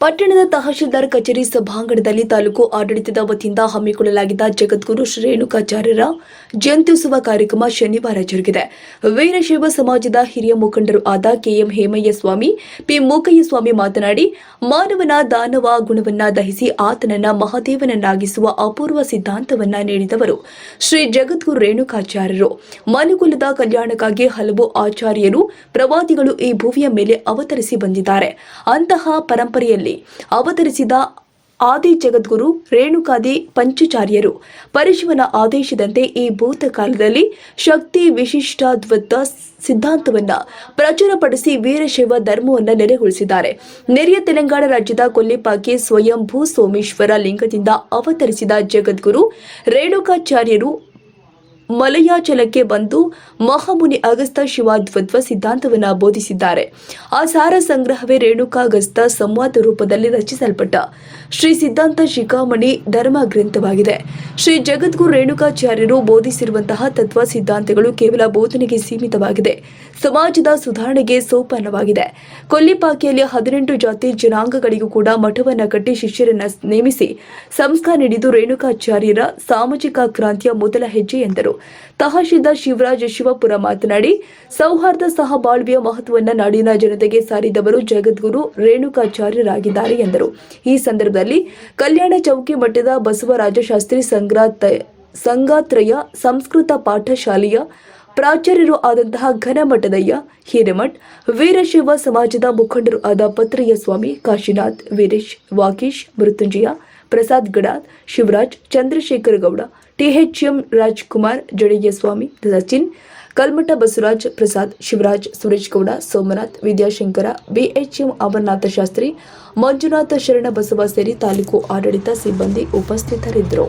ಪಟ್ಟಣದ ತಹಶೀಲ್ದಾರ್ ಕಚೇರಿ ಸಭಾಂಗಣದಲ್ಲಿ ತಾಲೂಕು ಆಡಳಿತದ ವತಿಯಿಂದ ಹಮ್ಮಿಕೊಳ್ಳಲಾಗಿದ್ದ ಜಗದ್ಗುರು ಶ್ರೀ ರೇಣುಕಾಚಾರ್ಯರ ಜಯಂತ್ಯುತ್ಸವ ಕಾರ್ಯಕ್ರಮ ಶನಿವಾರ ಜರುಗಿದೆ. ವೀರಶೈವ ಸಮಾಜದ ಹಿರಿಯ ಮುಖಂಡರು ಆದ ಕೆಎಂ ಹೇಮಯ್ಯ ಸ್ವಾಮಿ, ಪಿ ಮೂಕಯ್ಯ ಸ್ವಾಮಿ ಮಾತನಾಡಿ, ಮಾನವನ ದಾನವ ಗುಣವನ್ನ ದಹಿಸಿ ಆತನನ್ನ ಮಹಾದೇವನನ್ನಾಗಿಸುವ ಅಪೂರ್ವ ಸಿದ್ಧಾಂತವನ್ನ ನೀಡಿದವರು ಶ್ರೀ ಜಗದ್ಗುರು ರೇಣುಕಾಚಾರ್ಯರು. ಮನುಕುಲದ ಕಲ್ಯಾಣಕ್ಕಾಗಿ ಹಲವು ಆಚಾರ್ಯರು, ಪ್ರವಾದಿಗಳು ಈ ಭೂಮಿಯ ಮೇಲೆ ಅವತರಿಸಿ ಬಂದಿದ್ದಾರೆ. ಅಂತಹ ಪರಂಪರೆಯಲ್ಲಿ ಅವತರಿಸಿದ ಆದಿ ಜಗದ್ಗುರು ರೇಣುಕಾದಿ ಪಂಚಾಚಾರ್ಯರು ಪರಶಿವನ ಆದೇಶದಂತೆ ಈ ಭೂತಕಾಲದಲ್ಲಿ ಶಕ್ತಿ ವಿಶಿಷ್ಟಾದ್ವೈತ ಸಿದ್ಧಾಂತವನ್ನ ಪ್ರಚುರಪಡಿಸಿ ವೀರಶೈವ ಧರ್ಮವನ್ನು ನೆಲೆಗೊಳಿಸಿದ್ದಾರೆ. ನೆರೆಯ ತೆಲಂಗಾಣ ರಾಜ್ಯದ ಕೊಲ್ಲಿಪಾಕಿ ಸ್ವಯಂಭೂ ಸೋಮೇಶ್ವರ ಲಿಂಗದಿಂದ ಅವತರಿಸಿದ ಜಗದ್ಗುರು ರೇಣುಕಾಚಾರ್ಯರು ಮಲಯಾಚಲಕ್ಕೆ ಬಂದು ಮಹಾಮುನಿ ಅಗಸ್ತ ಶಿವಾದ್ವೈತ ಸಿದ್ಧಾಂತವನ್ನು ಬೋಧಿಸಿದ್ದಾರೆ. ಆ ಸಾರ ಸಂಗ್ರಹವೇ ರೇಣುಕಾಗಸ್ತ ಸಂವಾದ ರೂಪದಲ್ಲಿ ರಚಿಸಲ್ಪಟ್ಟ ಶ್ರೀ ಸಿದ್ಧಾಂತ ಶಿಖಾಮಣಿ ಧರ್ಮ ಗ್ರಂಥವಾಗಿದೆ. ಶ್ರೀ ಜಗದ್ಗುರು ರೇಣುಕಾಚಾರ್ಯರು ಬೋಧಿಸಿರುವಂತಹ ತತ್ವ ಸಿದ್ಧಾಂತಗಳು ಕೇವಲ ಬೋಧನೆಗೆ ಸೀಮಿತವಾಗಿದೆ, ಸಮಾಜದ ಸುಧಾರಣೆಗೆ ಸೋಪಾನವಾಗಿದೆ. ಕೊಲ್ಲಿಪಾಕಿಯಲ್ಲಿ 18 ಜಾತಿ ಜನಾಂಗಗಳಿಗೂ ಕೂಡ ಮಠವನ್ನು ಕಟ್ಟಿ ಶಿಷ್ಯರನ್ನ ನೇಮಿಸಿ ಸಂಸ್ಕಾರ ನೀಡಿದ್ದು ರೇಣುಕಾಚಾರ್ಯರ ಸಾಮಾಜಿಕ ಕ್ರಾಂತಿಯ ಮೊದಲ ಹೆಜ್ಜೆ ಎಂದರು. ತಹಶೀಲ್ದಾರ್ ಶಿವರಾಜ್ ಶಿವಪುರ ಮಾತನಾಡಿ, ಸೌಹಾರ್ದ ಸಹಬಾಳ್ವೆಯ ಮಹತ್ವವನ್ನು ನಾಡಿನ ಜನತೆಗೆ ಸಾರಿದವರು ಜಗದ್ಗುರು ರೇಣುಕಾಚಾರ್ಯರಾಗಿದ್ದಾರೆ ಎಂದರು. ಈ ಸಂದರ್ಭದಲ್ಲಿ ಕಲ್ಯಾಣ ಚೌಕಿ ಮಠದ ಬಸವರಾಜಶಾಸ್ತ್ರಿ ಸಂಗಾತ್ರಯ ಸಂಸ್ಕೃತ ಪಾಠಶಾಲೆಯ ಪ್ರಾಚಾರ್ಯರು ಆದಂತಹ ಘನಮಠದಯ್ಯ ಹಿರೇಮಠ್, ವೀರಶೈವ ಸಮಾಜದ ಮುಖಂಡರು ಆದ ಪತ್ರಯ್ಯ ಸ್ವಾಮಿ, ಕಾಶಿನಾಥ್, ವೀರೇಶ್, ವಾಕೀಶ್, ಮೃತ್ಯುಂಜಯ, ಪ್ರಸಾದ್ ಗಡಾದ್, ಶಿವರಾಜ್, ಚಂದ್ರಶೇಖರ ಗೌಡ, ಟಿಎಚ್ಎಂ ರಾಜ್ಕುಮಾರ್, ಜಡಯ್ಯ ಸ್ವಾಮಿ, ಸಚಿನ್, ಕಲ್ಮಠ ಬಸವರಾಜ್, ಪ್ರಸಾದ್, ಶಿವರಾಜ್, ಸುರೇಶ್ ಗೌಡ, ಸೋಮನಾಥ್, ವಿದ್ಯಾಶಂಕರ, ಬಿಎಚ್ಎಂ ಅಮರನಾಥ ಶಾಸ್ತ್ರಿ, ಮಂಜುನಾಥ ಶರಣ ಬಸವ ಸೇರಿ ತಾಲೂಕು ಆಡಳಿತ ಸಿಬ್ಬಂದಿ ಉಪಸ್ಥಿತರಿದ್ದರು.